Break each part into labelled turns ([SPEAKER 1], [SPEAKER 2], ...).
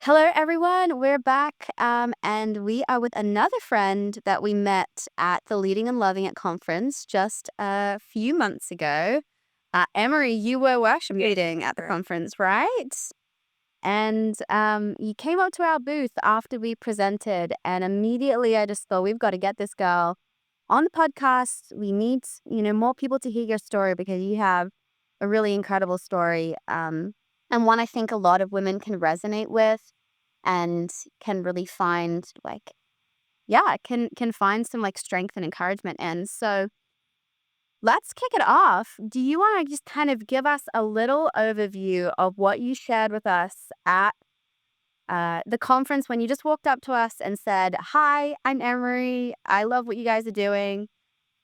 [SPEAKER 1] Hello, everyone. We're back, and we are with another friend that we met at the Leading and Loving It conference just a few months ago. Emery, you were worship leading at the conference, right? And you came up to our booth after we presented, and immediately I just thought, we've got to get this girl on the podcast. We need, more people to hear your story because you have a really incredible story, and one I think a lot of women can resonate with and can really find can find some like strength and encouragement. And so let's kick it off. Do you want to just kind of give us a little overview of what you shared with us at the conference when you just walked up to us and said, "Hi, I'm Emery. I love what you guys are doing,"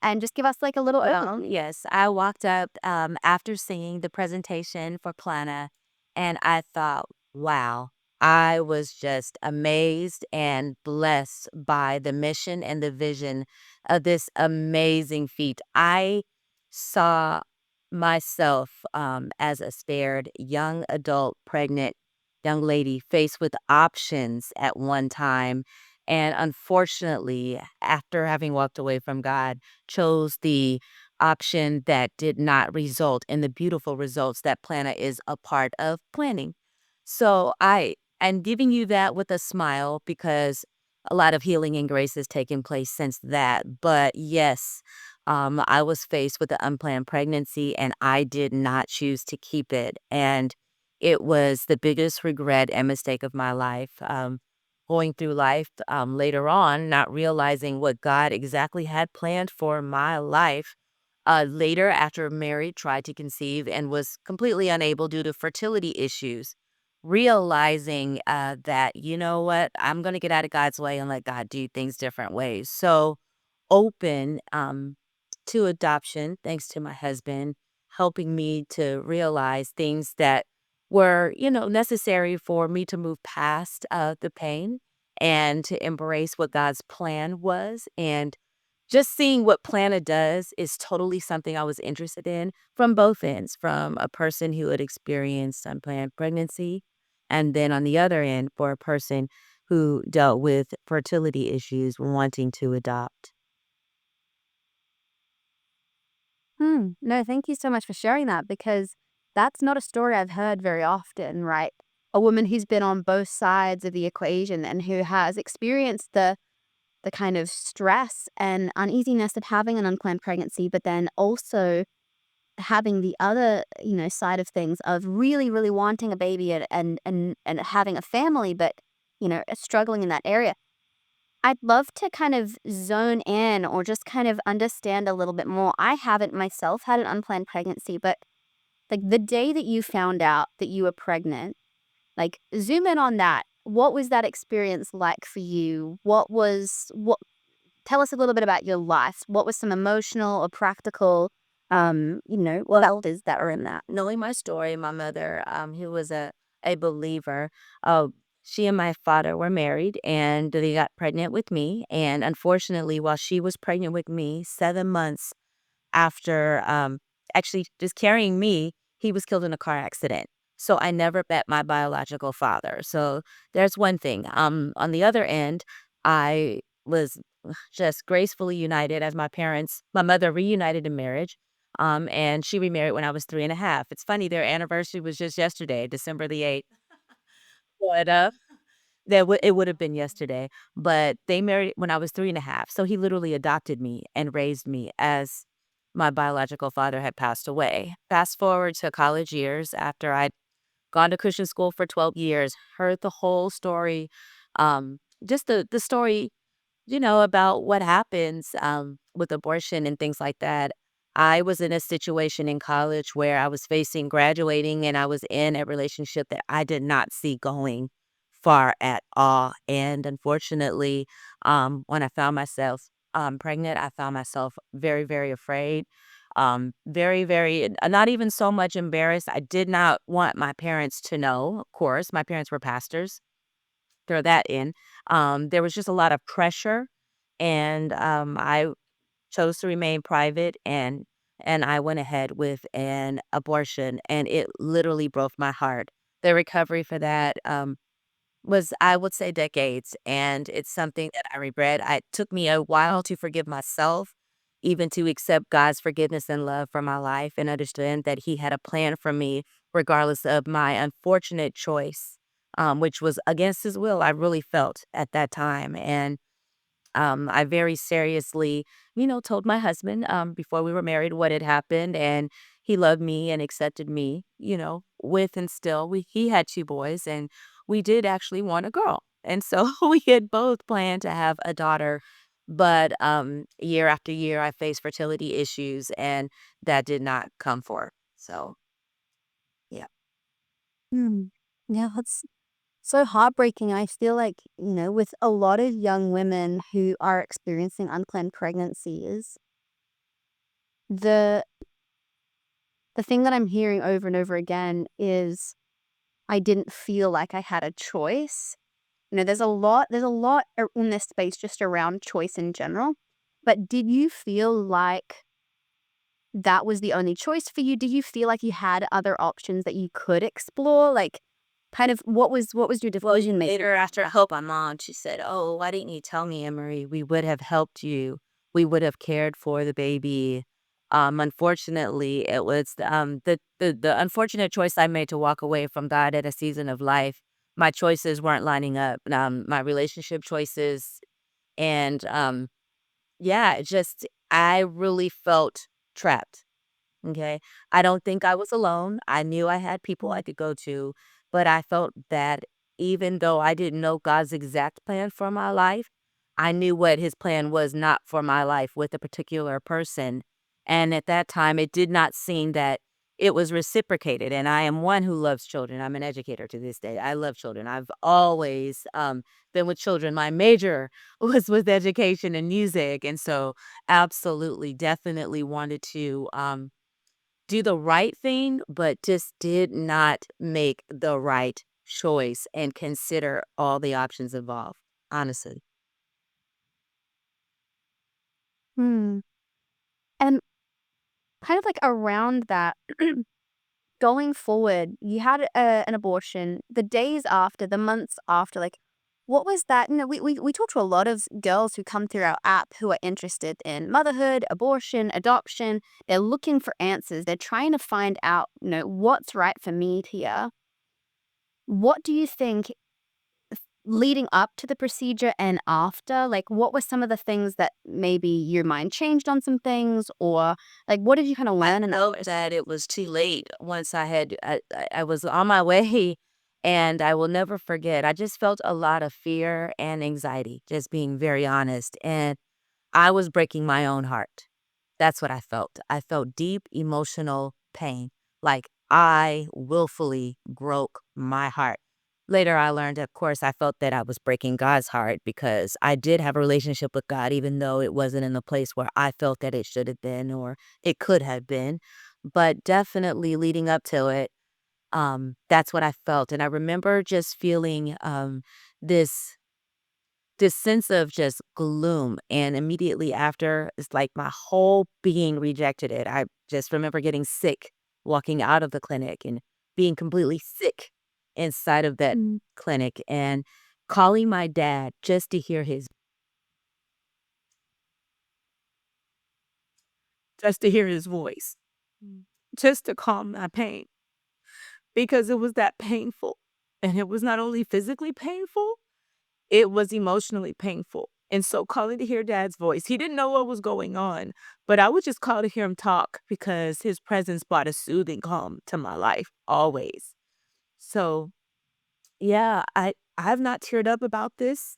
[SPEAKER 1] and just give us like a little overview.
[SPEAKER 2] Yes, I walked up after seeing the presentation for Plana, and I thought, wow, I was just amazed and blessed by the mission and the vision of this amazing feat. I saw myself as a scared young adult, pregnant young lady faced with options at one time. And unfortunately, after having walked away from God, chose the option that did not result in the beautiful results that Planner is a part of planning. So I'm giving you that with a smile because a lot of healing and grace has taken place since that. But yes, I was faced with an unplanned pregnancy and I did not choose to keep it. And it was the biggest regret and mistake of my life. Going through life later on, not realizing what God exactly had planned for my life. Later, after married, tried to conceive and was completely unable due to fertility issues. Realizing that, you know what, I'm going to get out of God's way and let God do things different ways. So, open to adoption, thanks to my husband, helping me to realize things that were, necessary for me to move past the pain and to embrace what God's plan was. And just seeing what Plana does is totally something I was interested in from both ends, from a person who had experienced unplanned pregnancy, and then on the other end, for a person who dealt with fertility issues wanting to adopt.
[SPEAKER 1] No, thank you so much for sharing that because that's not a story I've heard very often, right? A woman who's been on both sides of the equation and who has experienced the kind of stress and uneasiness of having an unplanned pregnancy, but then also having the other, side of things of really, really wanting a baby and having a family, but struggling in that area. I'd love to kind of zone in or just kind of understand a little bit more. I haven't myself had an unplanned pregnancy, but like the day that you found out that you were pregnant, like zoom in on that. What was that experience like for you? What tell us a little bit about your life. What was some emotional or practical what factors that are in that?
[SPEAKER 2] Knowing my story, my mother, who was a believer, uh, she and my father were married and they got pregnant with me. And unfortunately, while she was pregnant with me, 7 months after actually just carrying me, he was killed in a car accident. So I never met my biological father. So there's one thing. On the other end, I was just gracefully united as my mother reunited in marriage. And she remarried when I was 3.5. It's funny, their anniversary was just yesterday, December the 8th. But it would have been yesterday, but they married when I was 3.5, so he literally adopted me and raised me as my biological father had passed away. Fast forward to college years after I'd gone to Christian school for 12 years, heard the whole story, just the story, about what happens, with abortion and things like that. I was in a situation in college where I was facing graduating and I was in a relationship that I did not see going far at all. And unfortunately, when I found myself pregnant, I found myself very, very afraid. Very, very, not even so much embarrassed. I did not want my parents to know, of course. My parents were pastors, throw that in. There was just a lot of pressure, and I chose to remain private, and I went ahead with an abortion, and it literally broke my heart. The recovery for that was, I would say, decades, and it's something that I regret. It took me a while to forgive myself, even to accept God's forgiveness and love for my life and understand that He had a plan for me regardless of my unfortunate choice, which was against His will, I really felt at that time. And I very seriously, told my husband before we were married what had happened, and he loved me and accepted me, with and still. He had two boys, and we did actually want a girl. And so we had both planned to have a daughter. But year after year, I faced fertility issues, and that did not come forth. So, yeah.
[SPEAKER 1] Hmm. Yeah, that's so heartbreaking. I feel like, with a lot of young women who are experiencing unplanned pregnancies, the the thing that I'm hearing over and over again is I didn't feel like I had a choice. There's a lot in this space just around choice in general. But did you feel like that was the only choice for you? Do you feel like you had other options that you could explore? Like, kind of what was your decision making?
[SPEAKER 2] Later, after I helped my mom, she said, "Oh, why didn't you tell me, Emery? We would have helped you. We would have cared for the baby." Unfortunately, it was the unfortunate choice I made to walk away from God at a season of life. My choices weren't lining up. My relationship choices, and yeah, it just I really felt trapped. Okay. I don't think I was alone. I knew I had people I could go to, but I felt that even though I didn't know God's exact plan for my life, I knew what his plan was not for my life with a particular person. And at that time, it did not seem that it was reciprocated. And I am one who loves children. I'm an educator to this day. I love children. I've always been with children. My major was with education and music. And so, absolutely, definitely wanted to. Do the right thing, but just did not make the right choice and consider all the options involved, honestly.
[SPEAKER 1] Hmm. And kind of like around that, going forward, you had an abortion. The days after, the months after, like, what was that? We talk to a lot of girls who come through our app who are interested in motherhood, abortion, adoption. They're looking for answers. They're trying to find out, what's right for me here. What do you think leading up to the procedure and after? Like, what were some of the things that maybe your mind changed on some things, or like, what did you kind of
[SPEAKER 2] I
[SPEAKER 1] learn in that
[SPEAKER 2] felt
[SPEAKER 1] process?
[SPEAKER 2] that it was too late once I was on my way, and I will never forget, I just felt a lot of fear and anxiety, just being very honest, and I was breaking my own heart. That's what I felt. I felt deep emotional pain, like I willfully broke my heart. Later, I learned, of course, I felt that I was breaking God's heart because I did have a relationship with God, even though it wasn't in the place where I felt that it should have been or it could have been. But definitely leading up to it, that's what I felt. And I remember just feeling this this sense of just gloom, and immediately after, it's like my whole being rejected it. I just remember getting sick, walking out of the clinic and being completely sick inside of that
[SPEAKER 1] Mm.
[SPEAKER 2] clinic and calling my dad just to hear his voice, just to calm my pain because it was that painful. And it was not only physically painful, it was emotionally painful, and so calling to hear dad's voice, he didn't know what was going on, but I would just call to hear him talk because his presence brought a soothing calm to my life always. So, yeah, I have not teared up about this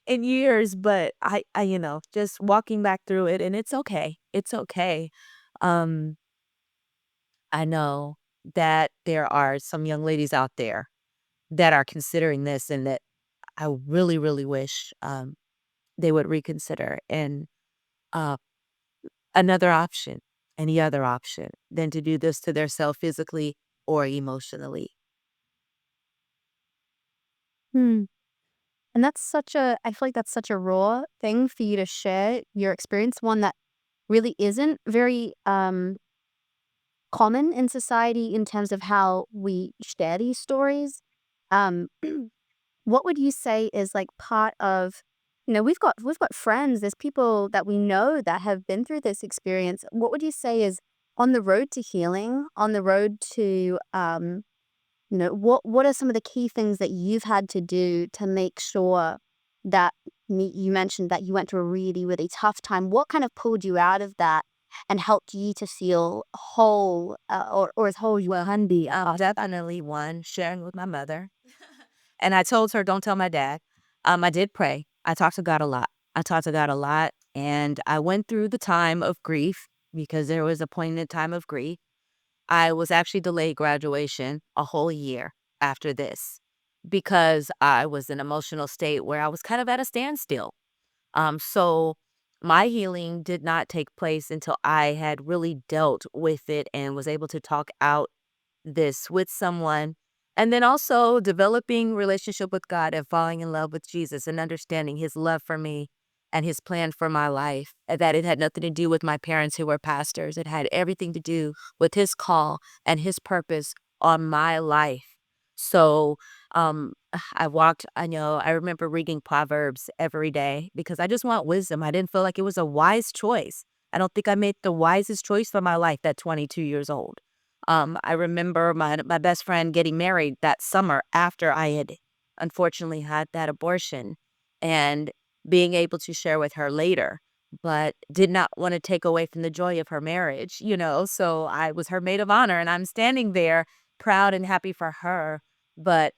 [SPEAKER 2] in years, but just walking back through it, and it's okay. It's okay. Um, I know that there are some young ladies out there that are considering this and that I really, really wish, they would reconsider and uh, another option, any other option than to do this to their self physically or emotionally.
[SPEAKER 1] Hmm. And I feel like that's such a raw thing for you to share your experience, one that really isn't very common in society in terms of how we share these stories. Um, what would you say is like part of, we've got friends, there's people that we know that have been through this experience. What would you say is on the road to healing, on the road to what are some of the key things that you've had to do to make sure that you mentioned that you went through a really, really tough time. What kind of pulled you out of that and helped you to feel whole, or as whole as you
[SPEAKER 2] Well,
[SPEAKER 1] can be?
[SPEAKER 2] definitely one, sharing with my mother. And I told her, "Don't tell my dad." I did pray. I talked to God a lot. I talked to God a lot, and I went through the time of grief because there was a poignant time of grief. I was actually delayed graduation a whole year after this because I was in an emotional state where I was kind of at a standstill. So my healing did not take place until I had really dealt with it and was able to talk out this with someone, and then also developing relationship with God and falling in love with Jesus and understanding his love for me and his plan for my life, and that it had nothing to do with my parents who were pastors. It had everything to do with his call and his purpose on my life. So I remember reading Proverbs every day because I just want wisdom. I didn't feel like it was a wise choice. I don't think I made the wisest choice for my life at 22 years old. I remember my best friend getting married that summer after I had unfortunately had that abortion and being able to share with her later, but did not want to take away from the joy of her marriage, you know? So I was her maid of honor and I'm standing there proud and happy for her, but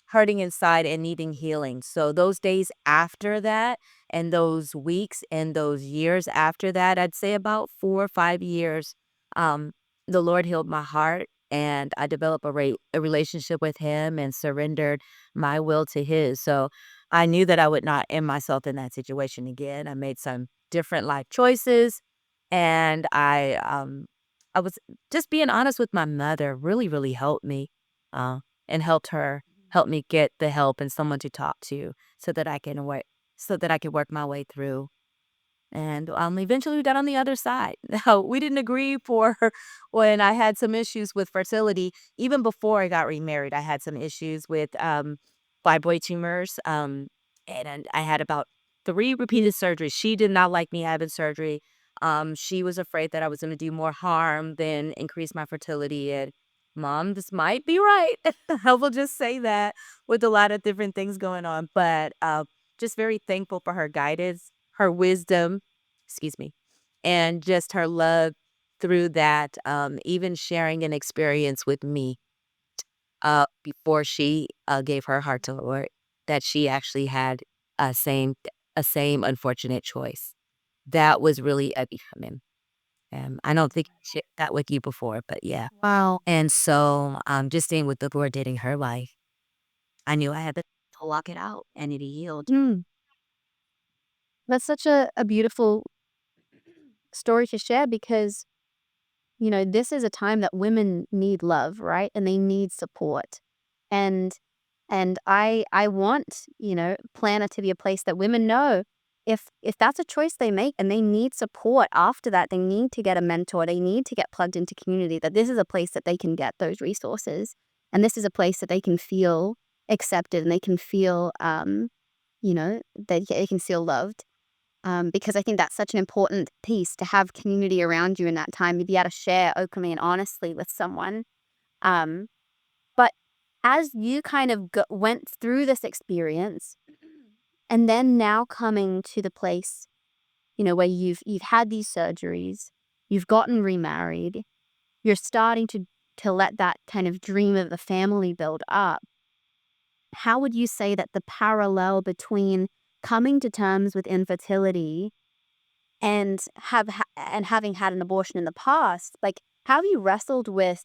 [SPEAKER 2] hurting inside and needing healing. So those days after that and those weeks and those years after that, I'd say about 4 or 5 years, um, the Lord healed my heart and I developed a relationship with him and surrendered my will to his. So I knew that I would not end myself in that situation again. I made some different life choices and I was just being honest with my mother really, really helped me and help me get the help and someone to talk to so that I can work my way through and, eventually we got on the other side. Now, we didn't agree for when I had some issues with fertility. Even before I got remarried, I had some issues with, fibroid tumors, and I had about 3 repeated surgeries. She did not like me having surgery. She was afraid that I was gonna do more harm than increase my fertility, and, "Mom, this might be right." I will just say that with a lot of different things going on, but, just very thankful for her guidance, her wisdom, excuse me, and just her love through that, even sharing an experience with me, before she, gave her heart to the Lord, that she actually had a same a same unfortunate choice. That was really a becoming. I don't think I shared that with you before, but yeah.
[SPEAKER 1] Wow.
[SPEAKER 2] And so, just seeing what the Lord did in her life, I knew I had to walk it out and it healed.
[SPEAKER 1] Mm, that's such a beautiful story to share because, this is a time that women need love, right? And they need support. And I want, Planner to be a place that women know if that's a choice they make and they need support after that, they need to get a mentor, they need to get plugged into community, that this is a place that they can get those resources. And this is a place that they can feel accepted and they can feel they can feel loved. Because I think that's such an important piece to have community around you in that time to be able to share openly and honestly with someone. Um, but as you kind of went through this experience, and then now coming to the place, where you've had these surgeries, you've gotten remarried, you're starting to let that kind of dream of the family build up. How would you say that the parallel between coming to terms with infertility and and having had an abortion in the past, like, how have you wrestled with,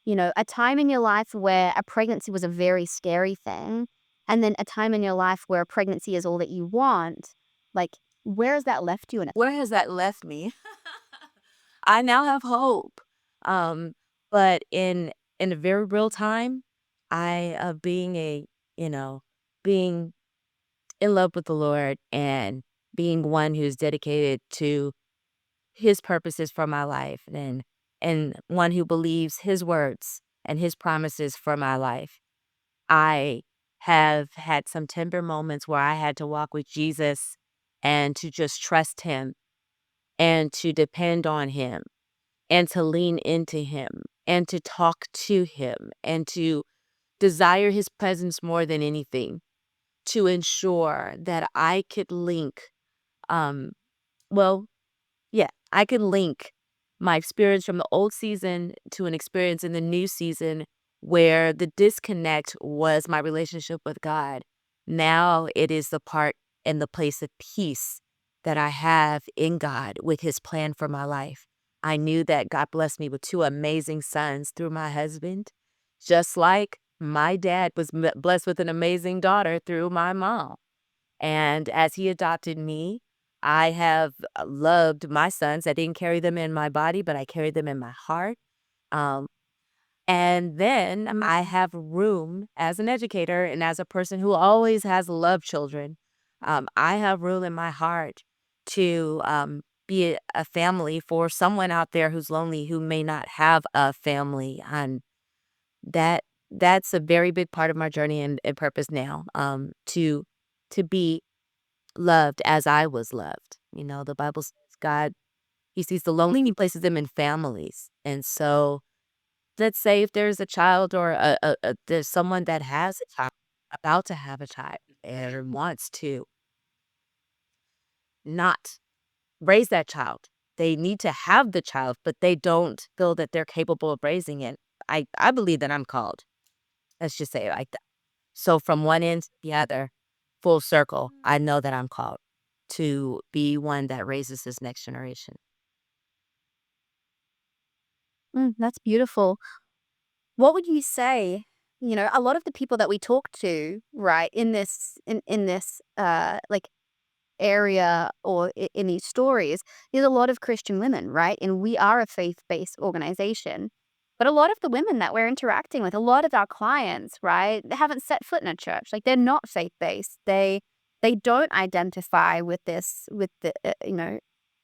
[SPEAKER 1] a time in your life where a pregnancy was a very scary thing, and then a time in your life where pregnancy is all that you want? Like, where has that left you in it?
[SPEAKER 2] Where has that left me? I now have hope. Um, but in a very real time, I being you know, being in love with the Lord and being one who's dedicated to his purposes for my life and one who believes his words and his promises for my life. I have had some tender moments where I had to walk with Jesus and to just trust him and to depend on him and to lean into him and to talk to him and to desire his presence more than anything, to ensure that I could link, um, well, yeah, I can link my experience from the old season to an experience in the new season where the disconnect was my relationship with God. Now it is the part and the place of peace that I have in God with his plan for my life. I knew that God blessed me with two amazing sons through my husband, just like my dad was blessed with an amazing daughter through my mom. And as he adopted me, I have loved my sons. I didn't carry them in my body, but I carried them in my heart. Um, and then I have room as an educator and as a person who always has loved children. I have room in my heart to be a family for someone out there who's lonely, who may not have a family. And that that's a very big part of my journey and purpose now. To be loved as I was loved. You know, the Bible says God, he sees the lonely and he places them in families. And so let's say if there's a child or there's someone that has a child, about to have a child, and wants to not raise that child. They need to have the child, but they don't feel that they're capable of raising it. I believe that I'm called. Let's just say it like that. So from one end to the other, full circle, I know that I'm called to be one that raises this next generation.
[SPEAKER 1] That's beautiful. What would you say, a lot of the people that we talk to, right, in this, like, area or in these stories, there's a lot of Christian women, right? And we are a faith-based organization. But a lot of the women that we're interacting with, a lot of our clients, right, they haven't set foot in a church. Like they're not faith-based. They don't identify with this, with the,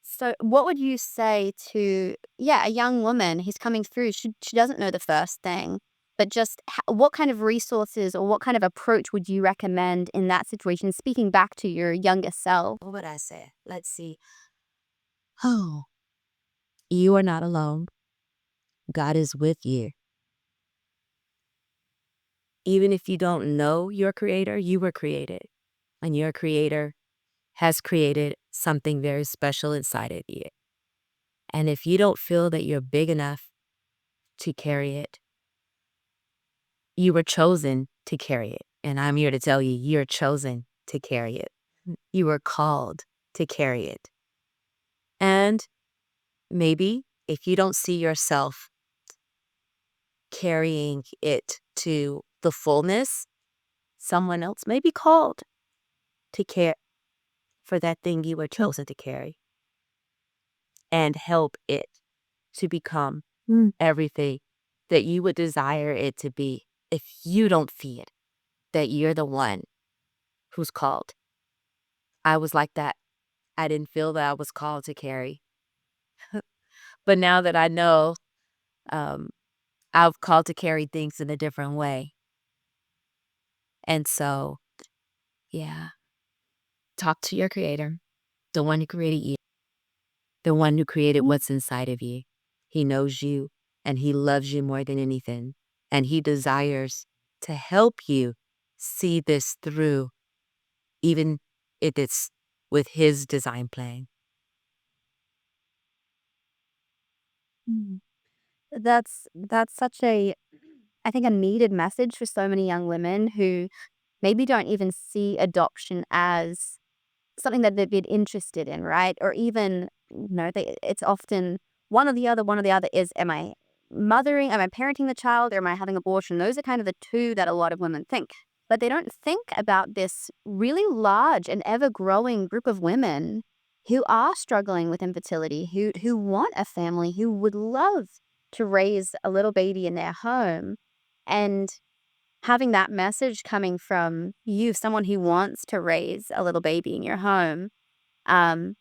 [SPEAKER 1] So what would you say to, yeah, a young woman who's coming through? She doesn't know the first thing, but just what kind of resources or what kind of approach would you recommend in that situation, speaking back to your younger self?
[SPEAKER 2] What would I say? Let's see. Oh, you are not alone. God is with you. Even if you don't know your creator, you were created, and your creator has created something very special inside of you. And if you don't feel that you're big enough to carry it, you were chosen to carry it. And I'm here to tell you, you're chosen to carry it. You were called to carry it. And maybe if you don't see yourself carrying it to the fullness, someone else may be called to care for that thing you were chosen to carry and help it to become
[SPEAKER 1] Mm,
[SPEAKER 2] everything that you would desire it to be if you don't see it, that you're the one who's called. I was like that. I didn't feel that I was called to carry. But now that I know, um, I'm called to carry things in a different way. And so, yeah, talk to your creator, the one who created you, the one who created
[SPEAKER 1] mm,
[SPEAKER 2] what's inside of you. He knows you and he loves you more than anything. And he desires to help you see this through, even if it's with his design plan.
[SPEAKER 1] mm. That's such a, I think, a needed message for so many young women who maybe don't even see adoption as something that they've been interested in, right? Or even, it's often one or the other is, am I parenting the child, or am I having abortion? Those are kind of the two that a lot of women think. But they don't think about this really large and ever growing group of women who are struggling with infertility, who want a family, who would love to raise a little baby in their home. And having that message coming from you, someone who wants to raise a little baby in your home, um,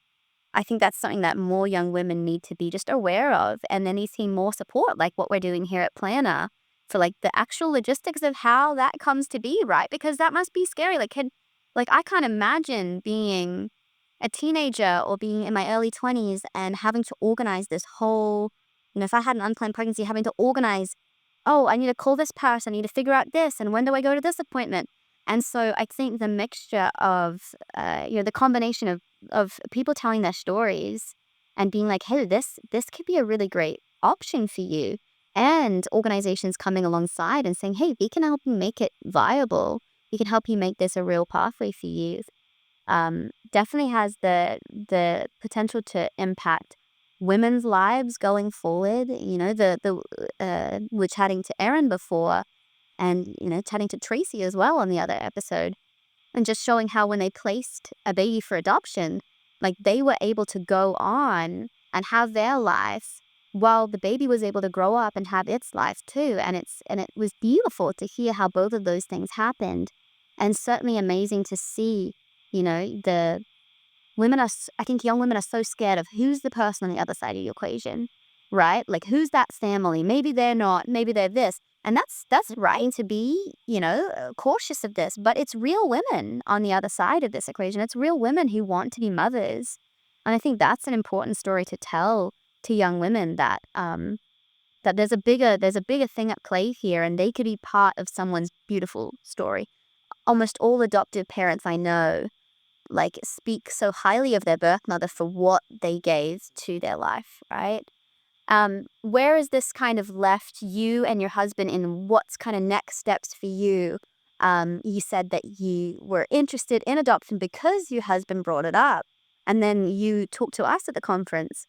[SPEAKER 1] I think that's something that more young women need to be just aware of, and there needs to be more support, like what we're doing here at Planner. for like the actual logistics of how that comes to be, right? Because that must be scary. Like I can't imagine being a teenager or being in my early 20s and having to organize this whole, if I had an unplanned pregnancy, having to organize, oh, I need to call this person, I need to figure out this, and when do I go to this appointment? And so I think the mixture of, the combination of people telling their stories and being like, hey, this could be a really great option for you, and organizations coming alongside and saying, hey, we can help you make it viable. We can help you make this a real pathway for you. Definitely has the potential to impact women's lives going forward. We're chatting to Erin before, and chatting to Tracy as well on the other episode, and just showing how when they placed a baby for adoption, like they were able to go on and have their life while the baby was able to grow up and have its life too. And it was beautiful to hear how both of those things happened, and certainly amazing to see, the I think young women are so scared of who's the person on the other side of the equation, right? Like, who's that family? Maybe they're not, maybe they're this. And that's right to be, cautious of this, but it's real women on the other side of this equation. It's real women who want to be mothers. And I think that's an important story to tell to young women, that there's a bigger thing at play here, and they could be part of someone's beautiful story. Almost all adoptive parents I know, like, speak so highly of their birth mother for what they gave to their life, right? Where has this kind of left you and your husband, in what's kind of next steps for you? You said that you were interested in adoption because your husband brought it up, and then you talked to us at the conference.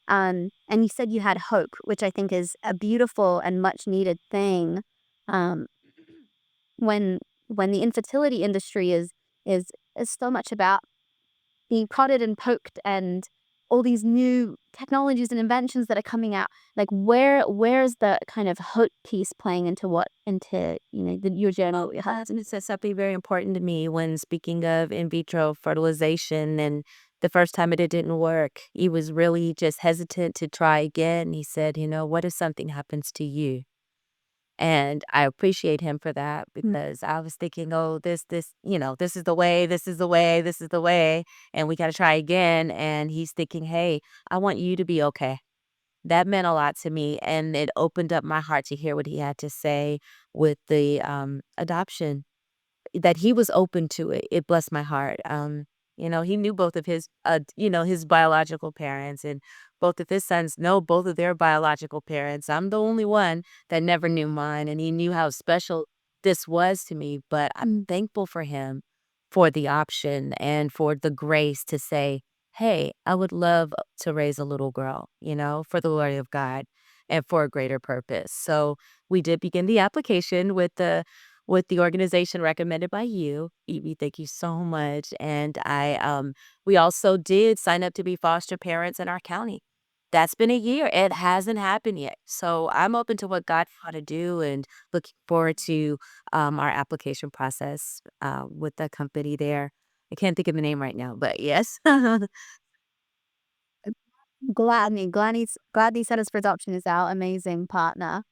[SPEAKER 1] And you said you had hope, which I think is a beautiful and much needed thing. Um, when the infertility industry is so much about being prodded and poked, and all these new technologies and inventions that are coming out, like, where's the kind of hope piece playing into your journal, your
[SPEAKER 2] And
[SPEAKER 1] husband?
[SPEAKER 2] it said something very important to me when speaking of in vitro fertilization. And the first time it didn't work, he was really just hesitant to try again. He said, what if something happens to you? And I appreciate him for that,
[SPEAKER 1] Mm,
[SPEAKER 2] because I was thinking, oh, this is the way, this is the way, this is the way, and we got to try again. And he's thinking, hey, I want you to be okay. That meant a lot to me, and it opened up my heart to hear what he had to say with the adoption, that he was open to it. It blessed my heart. He knew both of his biological parents, and both of his sons know both of their biological parents. I'm the only one that never knew mine, and he knew how special this was to me. But I'm
[SPEAKER 1] mm,
[SPEAKER 2] thankful for him for the option and for the grace to say, hey, I would love to raise a little girl, for the glory of God and for a greater purpose. So we did begin the application with the organization recommended by you. Evie, thank you so much. And we also did sign up to be foster parents in our county. That's been a year. It hasn't happened yet. So I'm open to what God ought to do, and looking forward to our application process with the company there. I can't think of the name right now, but yes.
[SPEAKER 1] glad he said his for adoption is our amazing partner.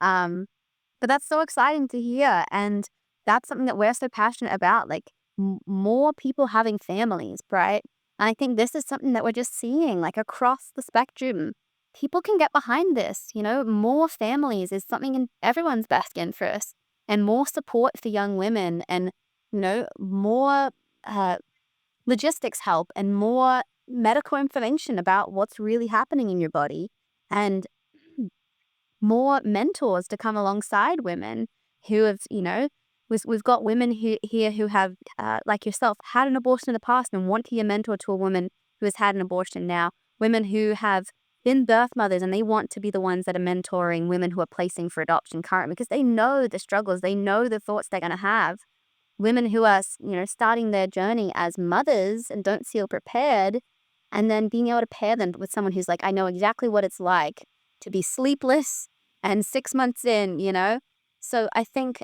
[SPEAKER 1] Um, but that's so exciting to hear, and that's something that we're so passionate about, like, more people having families, right? And I think this is something that we're just seeing, like, across the spectrum. People can get behind this, more families is something in everyone's best interest, and more support for young women, and, more, uh, logistics help, and more medical information about what's really happening in your body, and more mentors to come alongside women who have, we've got women here who have, like yourself, had an abortion in the past and want to be a mentor to a woman who has had an abortion now. Women who have been birth mothers and they want to be the ones that are mentoring women who are placing for adoption currently, because they know the struggles, they know the thoughts they're going to have. Women who are, starting their journey as mothers and don't feel prepared, and then being able to pair them with someone who's like, I know exactly what it's like to be sleepless and 6 months in, So I think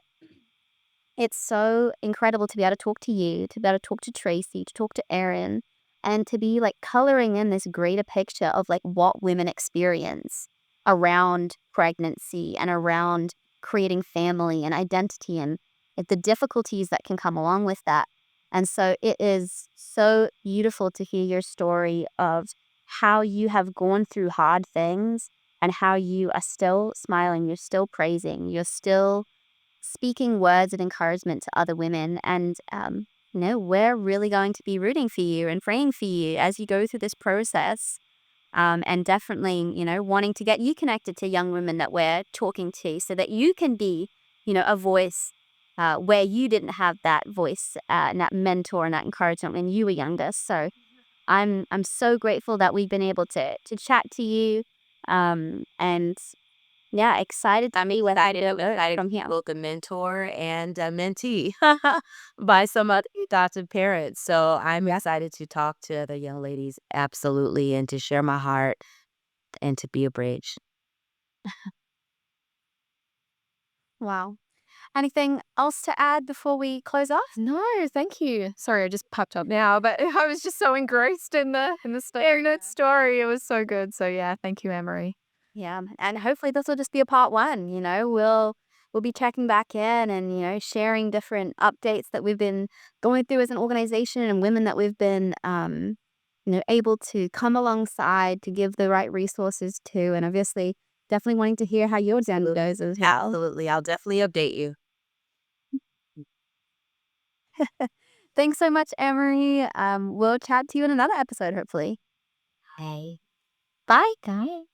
[SPEAKER 1] it's so incredible to be able to talk to you, to be able to talk to Tracy, to talk to Erin, and to be like coloring in this greater picture of like what women experience around pregnancy and around creating family and identity and the difficulties that can come along with that. And so it is so beautiful to hear your story of how you have gone through hard things and how you are still smiling, you're still praising, you're still speaking words of encouragement to other women. And, we're really going to be rooting for you and praying for you as you go through this process. And definitely, wanting to get you connected to young women that we're talking to so that you can be, a voice where you didn't have that voice and that mentor and that encouragement when you were younger. So I'm so grateful that we've been able to chat to you. And yeah, excited to be with
[SPEAKER 2] Excited
[SPEAKER 1] from here.
[SPEAKER 2] both a mentor and a mentee by some other adoptive parents. So I'm excited to talk to other young ladies, absolutely, and to share my heart and to be a bridge.
[SPEAKER 1] Wow. Anything else to add before we close off?
[SPEAKER 3] No, thank you. Sorry, I just popped up now, but I was just so engrossed in that story. It was so good. So yeah, thank you, Emery.
[SPEAKER 1] Yeah, and hopefully this will just be a part one. We'll be checking back in and sharing different updates that we've been going through as an organization and women that we've been able to come alongside to give the right resources to, and obviously definitely wanting to hear how your journey goes as well.
[SPEAKER 2] Absolutely. I'll definitely update you.
[SPEAKER 1] Thanks so much, Emery. We'll chat to you in another episode, hopefully.
[SPEAKER 2] Hey.
[SPEAKER 1] Bye.
[SPEAKER 2] Bye.